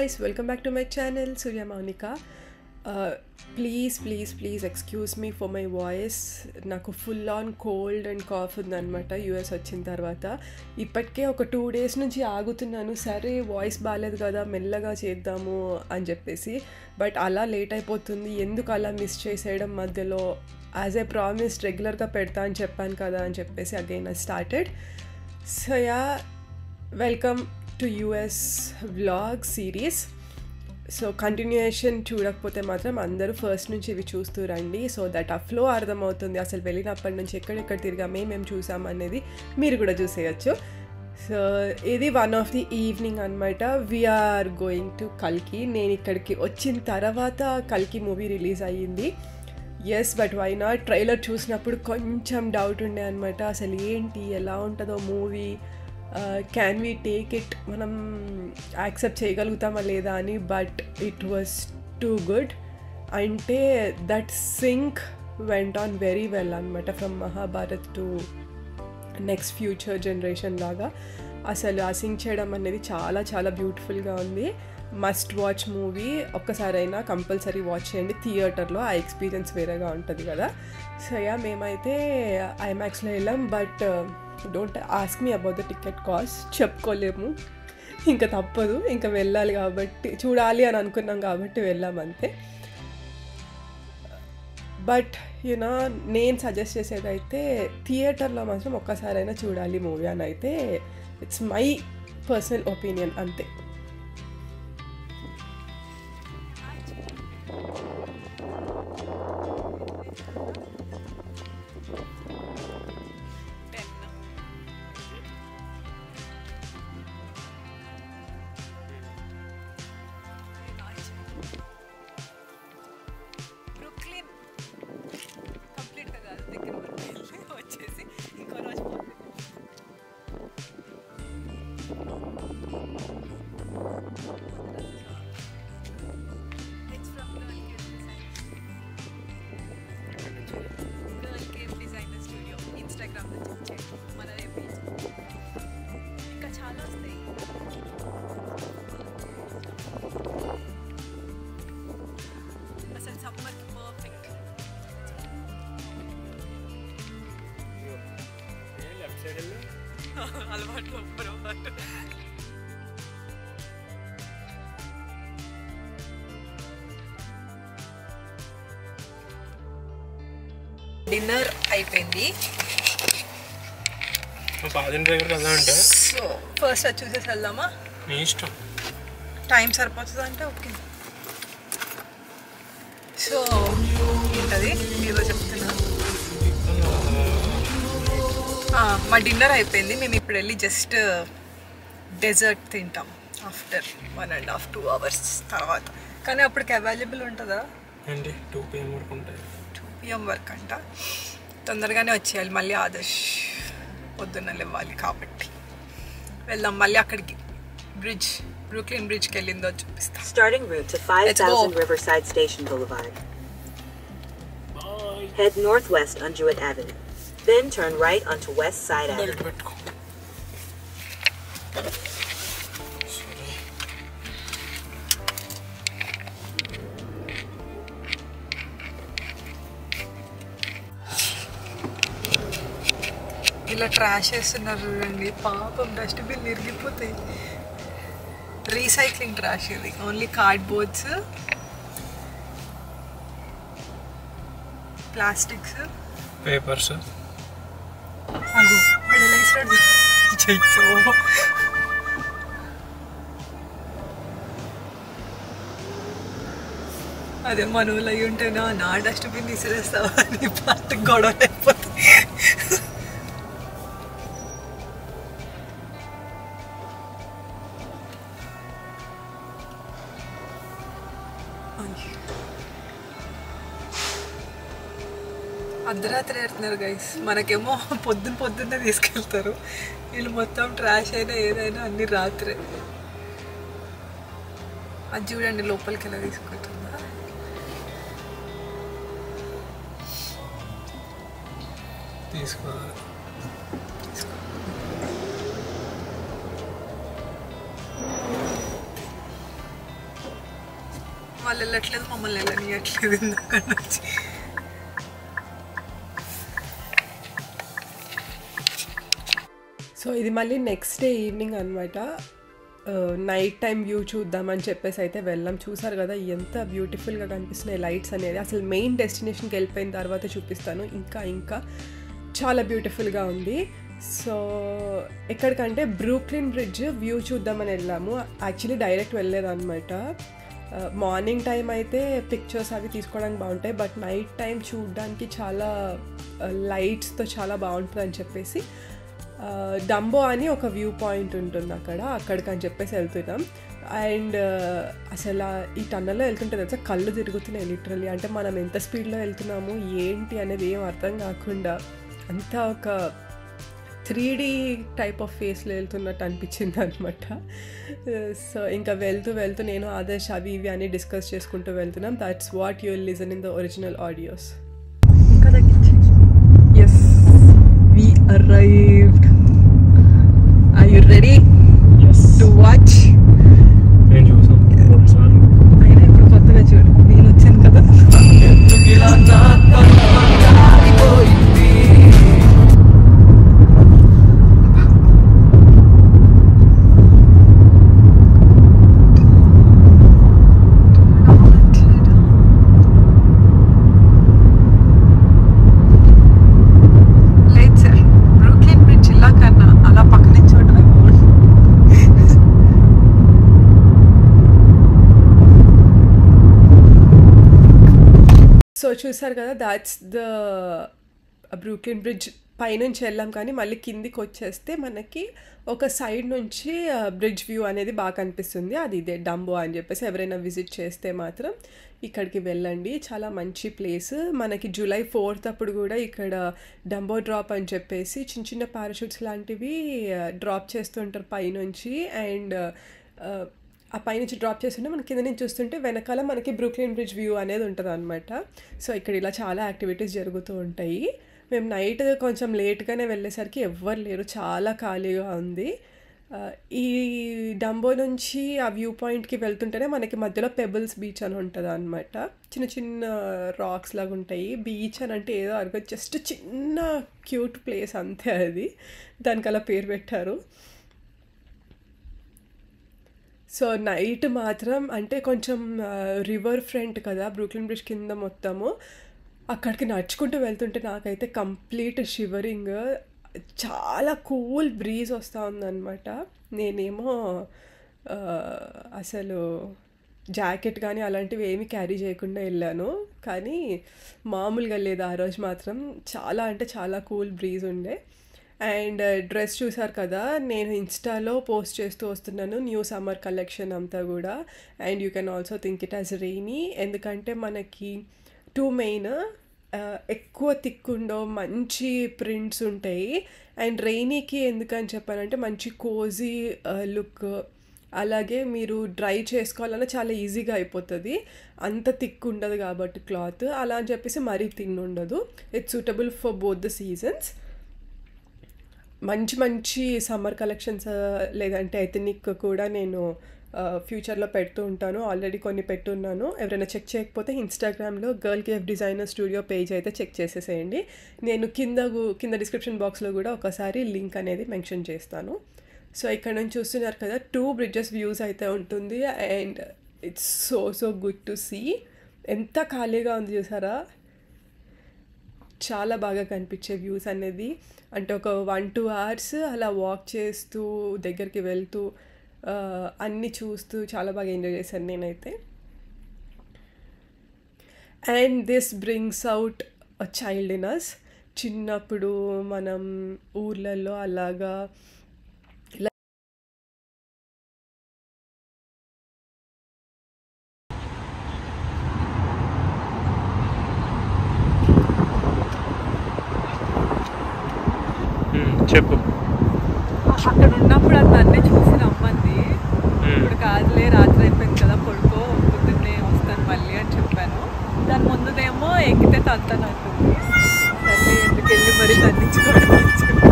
guys, welcome back to my channel Surya Maunika. Please excuse me for my voice. నాకు full on cold and cough ఉందన్నమాట US వచ్చిన తర్వాత. ఇప్పటికే ఒక 2 days నుంచి ఆగుతున్నాను, సరే వాయిస్ బాగాలేదు కదా మెల్లగా చేద్దాము అని చెప్పేసి. బట్ అలా లేట్ అయిపోతుంది, ఎందుకు అలా మిస్ చేసేయడం మధ్యలో. యాజ్ ఐ ప్రామిస్డ్ రెగ్యులర్గా పెడతా అని చెప్పాను కదా అని చెప్పేసి again I started. So yeah, welcome to US vlog series. So continuation చూడకపోతే మాత్రం అందరూ ఫస్ట్ నుంచి ఇవి చూస్తూ రండి, సో దట్ ఆ ఫ్లో అర్థమవుతుంది. అసలు వెళ్ళినప్పటి నుంచి ఎక్కడెక్కడ తిరిగాము, మేము చూసాం అనేది మీరు కూడా చూసేయచ్చు. సో ఇది వన్ ఆఫ్ ది ఈవినింగ్ అనమాట. వీఆర్ గోయింగ్ టు కల్కి. నేను ఇక్కడికి వచ్చిన తర్వాత కల్కి మూవీ రిలీజ్ అయ్యింది. Yes, but why not. Trailer చూసినప్పుడు కొంచెం డౌట్ ఉండే అనమాట, అసలు ఏంటి ఎలా ఉంటుందో movie, can we take it, మనం యాక్సెప్ట్ చేయగలుగుతామా లేదా అని. But it was too good. అంటే that sync went on very well అనమాట, from Mahabharat to next future generation లాగా. అసలు ఆ సింక్ చేయడం అనేది చాలా చాలా బ్యూటిఫుల్గా ఉంది. Must watch movie. ఒక్కసారైనా కంపల్సరీ వాచ్ చేయండి థియేటర్లో, ఆ ఎక్స్పీరియన్స్ వేరేగా ఉంటుంది కదా. సో యా, మేమైతే ఐమాక్స్లో వెళ్ళాం. But don't ask me about the ticket cost, చెప్పుకోలేము, ఇంకా తప్పదు, ఇంకా వెళ్ళాలి కాబట్టి, చూడాలి అని అనుకున్నాం కాబట్టి వెళ్ళామంతే. బట్ యూనో, నేను సజెస్ట్ చేసేది అయితే థియేటర్లో మాత్రం ఒక్కసారైనా చూడాలి మూవీ అని అయితే. ఇట్స్ మై పర్సనల్ ఒపీనియన్ అంతే. డిన్నర్ అయిపోయింది. సో ఫస్ట్ అది చూసేసి వెళ్దామా? నీ ఇష్టం, టైం సరిపోతుంది అంటే ఓకే. సో ఏంటది ఏదో చెప్తున్నా. మా డిన్నర్ అయిపోయింది. మేము ఇప్పుడు వెళ్ళి జస్ట్ డెజర్ట్ తింటాం ఆఫ్టర్ 1.5 2 hours తర్వాత. కానీ అప్పటికి అవైలబుల్ ఉంటుందా? ఏంటి 2 PM వరకు ఉంటుంది. 2 PM వరకు అంట. తొందరగానే వచ్చేయాలి, మళ్ళీ ఆదర్శ్ పొద్దున్న లేవాలి కాబట్టి. వెళ్దాం మళ్ళీ అక్కడికి. బ్రిడ్జ్, బ్రూక్లిన్ బ్రిడ్జ్కి వెళ్ళిందో చూపిస్తా. Starting route to 5000 Riverside Station Boulevard. Head northwest on Jewett Avenue. Then turn right onto West Side Avenue. ఇలా ట్రాష్ వేస్తున్నారు చూడండి, పాపం డస్ట్బిన్ ఇరిగిపోతాయి. రీసైక్లింగ్ ట్రాష్ ఇది, ఓన్లీ కార్డ్బోర్డ్స్, ప్లాస్టిక్స్, పేపర్స్. అదే మనవులు అయి ఉంటేనా నా డస్ట్బిన్ తీసేస్తావా అని పాట గొడవ అయిపోతుంది. అర్ధరాత్రి వెళ్తున్నారు గైస్, మనకేమో పొద్దున్నే తీసుకెళ్తారు. వీళ్ళు మొత్తం ట్రాష్ అయినా ఏదైనా అన్ని రాత్రే. అది చూడండి లోపలికి ఎలా తీసుకుంటుందా. తీసుకోవాలి. వాళ్ళు వెళ్ళట్లేదు, మమ్మల్ని వెళ్ళనియట్లేదు ఎందుకని వచ్చి. సో ఇది మళ్ళీ నెక్స్ట్ డే ఈవినింగ్ అనమాట. నైట్ టైం వ్యూ చూద్దామని చెప్పేసి అయితే వెళ్ళాం. చూసారు కదా ఎంత బ్యూటిఫుల్గా కనిపిస్తున్నాయి లైట్స్ అనేది. అసలు మెయిన్ డెస్టినేషన్కి వెళ్ళిపోయిన తర్వాత చూపిస్తాను. ఇంకా చాలా బ్యూటిఫుల్గా ఉంది. సో ఎక్కడికంటే బ్రూక్లిన్ బ్రిడ్జ్ వ్యూ చూద్దామని వెళ్ళాము. యాక్చువల్లీ డైరెక్ట్ వెళ్ళలేదన్నమాట. మార్నింగ్ టైం అయితే పిక్చర్స్ అవి తీసుకోవడానికి బాగుంటాయి, బట్ నైట్ టైం చూడడానికి చాలా లైట్స్తో చాలా బాగుంటుంది అని చెప్పేసి డంబో అని ఒక వ్యూ పాయింట్ ఉంటుంది అక్కడికి అని చెప్పేసి వెళ్తున్నాం. అండ్ అసలు ఈ టన్నల్లో వెళ్తుంటే తెలుసా కళ్ళు తిరుగుతున్నాయి లిటరల్లీ. అంటే మనం ఎంత స్పీడ్లో వెళ్తున్నాము ఏంటి అనేది ఏం అర్థం కాకుండా అంతా ఒక 3D టైప్ ఆఫ్ ఫేస్లో వెళ్తున్నట్టు అనిపించింది అనమాట. సో ఇంకా వెళ్తూ నేను ఆదర్శ్ అవి ఇవి అని డిస్కస్ చేసుకుంటూ వెళ్తున్నాం. That's what you will listen in the original audios. Yes, we arrived. Are you ready? Yes. To watch? నేను చూసాను. అయినా ఇప్పుడు కొత్తగా చూడు, నేను వచ్చాను కదా. సో చూసారు కదా దాట్స్ ద బ్రూక్లిన్ బ్రిడ్జ్. పైనుంచి వెళ్ళాం కానీ మళ్ళీ కిందికి వచ్చేస్తే మనకి ఒక సైడ్ నుంచి బ్రిడ్జ్ వ్యూ అనేది బాగా కనిపిస్తుంది. అది ఇదే డంబో అని చెప్పేసి ఎవరైనా విజిట్ చేస్తే మాత్రం ఇక్కడికి వెళ్ళండి. చాలా మంచి ప్లేస్. మనకి July 4th అప్పుడు కూడా ఇక్కడ డంబో డ్రాప్ అని చెప్పేసి చిన్న పారాషూట్స్ లాంటివి డ్రాప్ చేస్తుంటారు పైనుంచి. అండ్ ఆ పైనుంచి డ్రాప్ చేస్తుంటే మనకి కింద నుంచి చూస్తుంటే వెనకాల మనకి బ్రూక్లిన్ బ్రిడ్జ్ వ్యూ అనేది ఉంటుంది అనమాట. సో ఇక్కడ ఇలా చాలా యాక్టివిటీస్ జరుగుతూ ఉంటాయి. మేము నైట్ కొంచెం లేట్గానే వెళ్ళేసరికి ఎవ్వరు లేరు, చాలా ఖాళీగా ఉంది. ఈ డంబో నుంచి ఆ వ్యూ పాయింట్కి వెళ్తుంటేనే మనకి మధ్యలో పెబుల్స్ బీచ్ అని ఉంటుంది అనమాట. చిన్న రాక్స్ లాగా ఉంటాయి. బీచ్ అని అంటే ఏదో అరగదు, జస్ట్ చిన్న క్యూట్ ప్లేస్ అంతే. అది దానికి అలా పేరు పెట్టారు. సో నైట్ మాత్రం అంటే కొంచెం రివర్ ఫ్రంట్ కదా బ్రూక్లిన్ బ్రిడ్జ్ కింద మొత్తము. అక్కడికి నడుచుకుంటూ వెళ్తుంటే నాకైతే కంప్లీట్ షివరింగ్, చాలా కూల్ బ్రీజ్ వస్తూ ఉందన్నమాట. నేనేమో అసలు జాకెట్ కానీ అలాంటివి ఏమీ క్యారీ చేయకుండా వెళ్ళాను, కానీ మామూలుగా లేదు ఆ రోజు మాత్రం. చాలా అంటే చాలా కూల్ బ్రీజ్ ఉండే. అండ్ డ్రెస్ చూసారు కదా, నేను ఇన్స్టాలో పోస్ట్ చేస్తూ వస్తున్నాను న్యూ సమ్మర్ కలెక్షన్ అంతా కూడా. And you can also think it as rainy, ఎందుకంటే మనకి 2 మెయిన్ ఎక్కువ తిక్కుండో మంచి ప్రింట్స్ ఉంటాయి. అండ్ రెయినీకి ఎందుకని చెప్పానంటే మంచి కోజీ లుక్, అలాగే మీరు డ్రై చేసుకోవాలన్నా చాలా ఈజీగా అయిపోతుంది, అంత థిక్ ఉండదు కాబట్టి క్లాత్. అలా అని చెప్పేసి మరీ థిన్ ఉండదు. It's suitable for both the seasons. మంచి సమ్మర్ కలెక్షన్స్ లేదంటే ఎథనిక్ కూడా నేను ఫ్యూచర్లో పెడుతూ ఉంటాను. ఆల్రెడీ కొన్ని పెట్టున్నాను. ఎవరైనా చెక్ చేయకపోతే ఇన్స్టాగ్రామ్లో girl cafe designer studio page అయితే చెక్ చేసేసేయండి. నేను కింద డిస్క్రిప్షన్ బాక్స్లో కూడా ఒకసారి లింక్ అనేది మెన్షన్ చేస్తాను. సో ఇక్కడ నుంచి చూస్తున్నారు కదా 2 బ్రిడ్జెస్ వ్యూస్ అయితే ఉంటుంది. And it's so good to see. ఎంత ఖాళీగా ఉంది చూసారా, చాలా బాగా కనిపించే వ్యూస్ అనేది. అంటే ఒక 1-2 hours అలా వాక్ చేస్తూ దగ్గరికి వెళ్తూ అన్నీ చూస్తూ చాలా బాగా ఎంజాయ్ చేశాను నేనైతే. And this brings out a child in us. చిన్నప్పుడు మనం ఊర్లలో అలాగా చెప్పు. అక్కడ ఉన్నప్పుడు అది నన్నే చూసి నమ్మంది. ఇప్పుడు కాదులే రాత్రి అయిపోయింది కదా పడుకో, పొద్దున్నే వస్తాను మళ్ళీ అని చెప్పాను. దాని ముందుదేమో ఎక్కితే తంతను అంటుంది. తల్లి ఎందుకు వెళ్ళి మరీ తన్నించుకోవడం అని చెప్పి.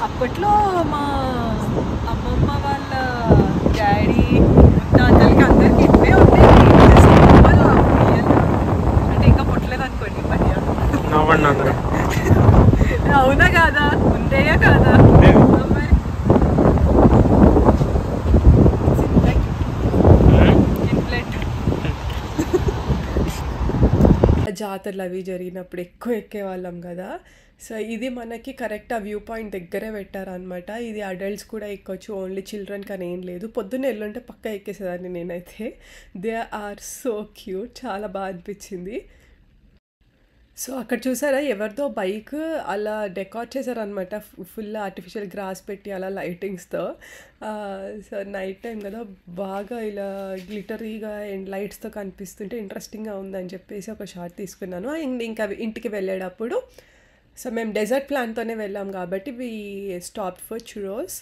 అప్పట్లో మా అమ్మమ్మ వాళ్ళ డాడీ అంతలకి అందరికి ఇవే ఉంటాయి అంటే ఇంకా పుట్టలేదు అనుకోండి మధ్య నవ్వండి అందరూ. అవునా కాదా ఉందేయా కాదా జాతరలు అవి జరిగినప్పుడు ఎక్కువ ఎక్కేవాళ్ళం కదా. సో ఇది మనకి కరెక్ట్ ఆ వ్యూ పాయింట్ దగ్గరే పెట్టారనమాట. ఇది అడల్ట్స్ కూడా ఎక్కొచ్చు, ఓన్లీ చిల్డ్రన్ కానీ ఏం లేదు. పొద్దున్న ఎల్లుంటే పక్కా ఎక్కేసేదాన్ని నేనైతే. దే ఆర్ సో క్యూట్, చాలా బాగా అనిపించింది. సో అక్కడ చూసారా ఎవరిదో బైక్ అలా డెకార్ చేశారనమాట, ఫుల్ ఆర్టిఫిషియల్ గ్రాస్ పెట్టి అలా లైటింగ్స్తో. సో నైట్ టైం కదా బాగా ఇలా గ్లిటరీగా అండ్ లైట్స్తో కనిపిస్తుంటే ఇంట్రెస్టింగ్గా ఉందని చెప్పేసి ఒక షాట్ తీసుకున్నాను. ఇంకా ఇంటికి వెళ్ళేటప్పుడు సో మేము డెజర్ట్ ప్లాన్తోనే వెళ్ళాం కాబట్టి వి స్టాప్ ఫర్ చురోస్.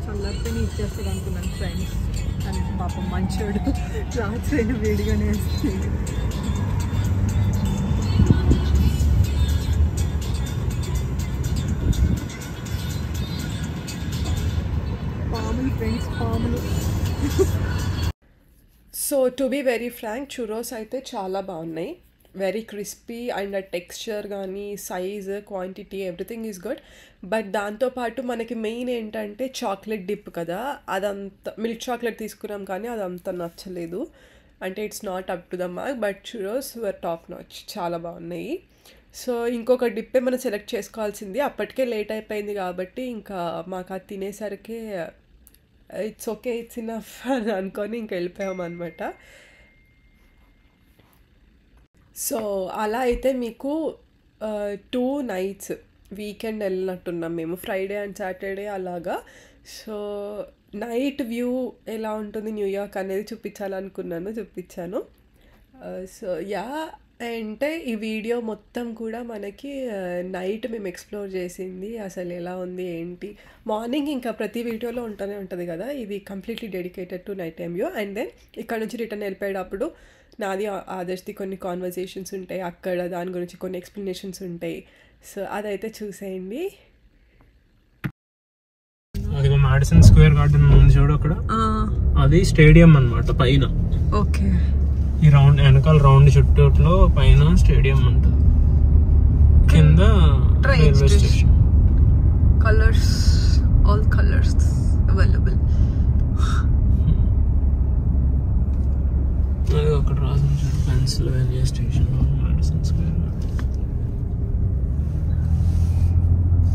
చల్లరిపోయి ఇచ్చేస్తాడు అనుకున్నాను ఫ్రెండ్స్, అని పాపం మంచోడు రాత్రి అయినా వేడిగానే వేస్తుంది. పాములు ఫ్రెండ్స్, పాములు. So to be very frank, churros అయితే చాలా బాగున్నాయి, very crispy and uh texture కానీ size quantity everything is good. But దాంతోపాటు మనకి మెయిన్ ఏంటంటే చాక్లెట్ డిప్ కదా, అదంతా మిల్క్ చాక్లెట్ తీసుకున్నాం కానీ అదంతా నచ్చలేదు. అంటే it's not up to the mark. But churros were top notch, చాలా బాగున్నాయి. సో ఇంకొక డిప్పే మనం సెలెక్ట్ చేసుకోవాల్సింది, అప్పటికే లేట్ అయిపోయింది కాబట్టి ఇంకా మాకు అది తినేసరికి ఇట్స్ ఓకే ఇట్స్ ఇనఫ్ అని అనుకొని ఇంక వెళ్ళిపోయామన్నమాట. సో అలా అయితే మీకు 2 nights వీకెండ్ వెళ్ళినట్టున్నాం మేము, ఫ్రైడే అండ్ సాటర్డే అలాగా. సో నైట్ వ్యూ ఎలా ఉంటుంది న్యూయార్క్ అనేది చూపించాలనుకున్నాను, చూపించాను. సో యా, అంటే ఈ వీడియో మొత్తం కూడా మనకి నైట్ మేము ఎక్స్ప్లోర్ చేసింది అసలు ఎలా ఉంది ఏంటి. మార్నింగ్ ఇంకా ప్రతి వీడియోలో ఉంటూనే ఉంటుంది కదా, ఇది completely dedicated to night time view. And then ఇక్కడ నుంచి రిటర్న్ వెళ్ళిపోయేటప్పుడు నాది ఆదర్శది కొన్ని కాన్వర్జేషన్స్ ఉంటాయి అక్కడ, దాని గురించి కొన్ని ఎక్స్ప్లెనేషన్స్ ఉంటాయి. సో అదైతే చూసేయండి. అదిగో మాడిసన్ స్క్వేర్ గార్డెన్ ఉంది చూడు అక్కడ, అది స్టేడియం అన్నమాట పైన. ఓకే, ఈ రౌండ్ వెనకాల రౌండ్ చుట్టూలో పైన స్టేడియం ఉంటుంది, కింద railway station. Colours, all colours available. అది అక్కడ రాసింది చూడు, Pennsylvania station, Madison square garden.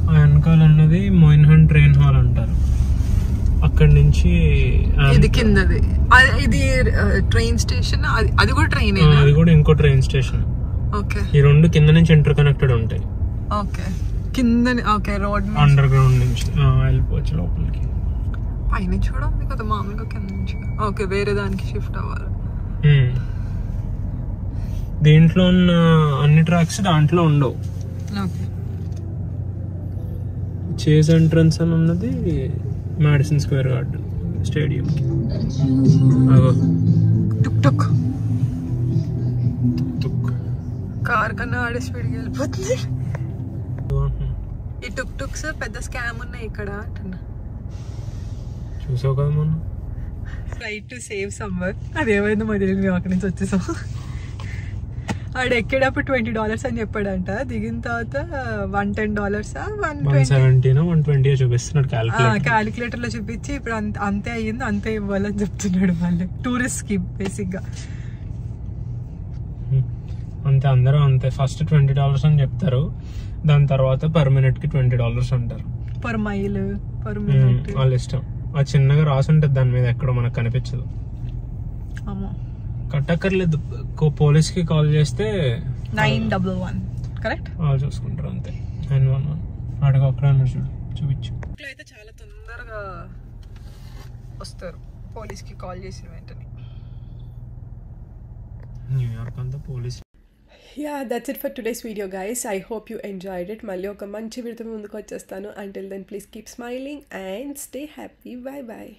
ఆ వెనకాల అన్నది మోయిన్హన్ ట్రైన్ హాల్ అంటారు. అక్కడి నుంచి ఇది కిందది, ఇది ట్రైన్ స్టేషన్, అది కూడా ట్రైన్, అది కూడా ఇంకో ట్రైన్ స్టేషన్. ఓకే, ఈ రెండు కింద నుంచి ఇంటర్ కనెక్టెడ్ ఉంటాయి. ఓకే, కింద ఓకే రోడ్ అండర్ గ్రౌండ్ నుంచి వెళ్ళిపోవచ్చు లోపలికి. పైన చూడండి కదా మామూలుగా కింద నుంచి. ఓకే, వేరే దానికి షిఫ్ట్ అవ్వాలి. దీంట్లో ఉన్న అన్ని ట్రాక్స్ దాంట్లో ఉండవు. ఓకే, చేజ్ ఎంట్రన్స్ అని ఉన్నది మాడిసన్ స్క్వేర్ గార్డెన్ స్టేడియం. టుక్ టుక్ కార్ కన్నా ఆడే స్పీడ్కి వెళ్ళిపోతుంది. ఈ టుక్ టుక్స్ పెద్ద స్కామ్ ఉన్నాయి ఇక్కడ అంటున్నా. చూసావు కదా మొన్న ఫ్లైట్ టు సేవ్ సమ్మర్, అది ఏమైందో మరి మేము అక్కడి నుంచి వచ్చేసాం. ఆడు ఎక్కేటప్పుడు $20 అని చెప్పాడంట, దిగిన తర్వాత $110 $170 చూపిస్తున్నాడు క్యాలిక్యులేటర్ లో చూపించి ఇప్పుడు అంతే అయ్యింది, అంతే ఇవ్వాలని చెప్తున్నాడు వాళ్ళు టూరిస్ట్ కి బేసిక్ గా. అంతే, అందరూ అంతే. ఫస్ట్ $20 అని చెప్తారు, దాని తర్వాత పర్ మినిట్ కి $20 అంటారు. పర్ మైల్, పర్ మినిట్ వాళ్ళ ఇష్టం. అది చిన్నగా రాసి ఉంటుంది దాని మీద, ఎక్కడో మనకు కనిపించదు. కట్టక్కర్లేదు, పోలీస్ కి కాల్ చేస్తే 911 కరెక్ట్ వాళ్ళు చూసుకుంటారు అంతే. 911 అడుగు అక్కడ చూడు, చూపించు. అయితే చాలా తొందరగా వస్తారు పోలీస్ కి కాల్ చేసిన వెంటనే. న్యూయార్క్ అంతా police. Yeah, that's it for today's video guys. I hope you enjoyed it. మళ్ళీ ఒక మంచి వీడియోతో ముందుకు వచ్చేస్తాను. Until then please keep smiling and stay happy. Bye bye.